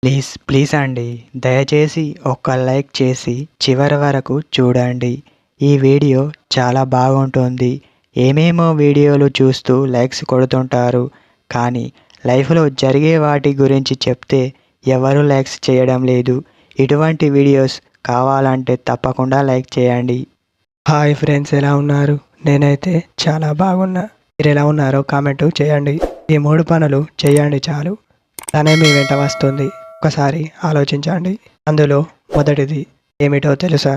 Please please అండి, దయచేసి ఒక్క లైక్ చేసి చివరి వరకు చూడండి. ఈ వీడియో చాలా బాగుంటుంది. ఏమేమో వీడియోలు చూస్తూ లైక్స్ కొడుతుంటారు, కానీ లైఫ్లో జరిగే వాటి గురించి చెప్తే ఎవరు లైక్స్ చేయడం లేదు. ఇటువంటి వీడియోస్ కావాలంటే తప్పకుండా లైక్ చేయండి. హాయ్ ఫ్రెండ్స్, ఎలా ఉన్నారు? నేనైతే చాలా బాగున్నా. మీరు ఎలా ఉన్నారో కామెంట్ చేయండి. ఈ 3 పనులు చేయండి చాలు, తనే మీ వెంట వస్తుంది. ఒకసారి ఆలోచించండి. అందులో మొదటిది ఏమిటో తెలుసా?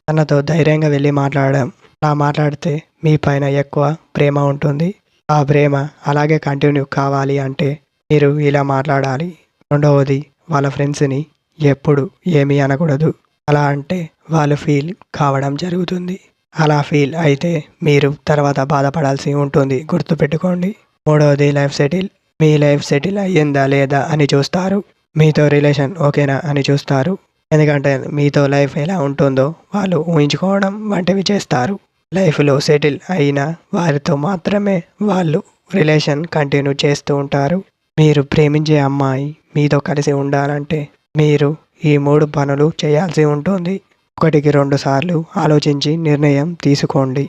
తనతో ధైర్యంగా వెళ్ళి మాట్లాడడం. అలా మాట్లాడితే మీ పైన ఎక్కువ ప్రేమ ఉంటుంది. ఆ ప్రేమ అలాగే కంటిన్యూ కావాలి అంటే మీరు ఇలా మాట్లాడాలి. రెండవది, వాళ్ళ ఫ్రెండ్స్ని ఎప్పుడు ఏమీ అనకూడదు. అలా అంటే వాళ్ళు ఫీల్ కావడం జరుగుతుంది. అలా ఫీల్ అయితే మీరు తర్వాత బాధపడాల్సి ఉంటుంది, గుర్తుపెట్టుకోండి. మూడవది, లైఫ్ సెటిల్. మీ లైఫ్ సెటిల్ అయ్యిందా లేదా అని చూస్తారు. మీతో రిలేషన్ ఓకేనా అని చూస్తారు. ఎందుకంటే మీతో లైఫ్ ఎలా ఉంటుందో వాళ్ళు ఊహించుకోవడం వంటివి చేస్తారు. లైఫ్లో సెటిల్ అయిన వారితో మాత్రమే వాళ్ళు రిలేషన్ కంటిన్యూ చేస్తూ ఉంటారు. మీరు ప్రేమించే అమ్మాయి మీతో కలిసి ఉండాలంటే మీరు ఈ 3 పనులు చేయాల్సి ఉంటుంది. 1కి 2 సార్లు ఆలోచించి నిర్ణయం తీసుకోండి.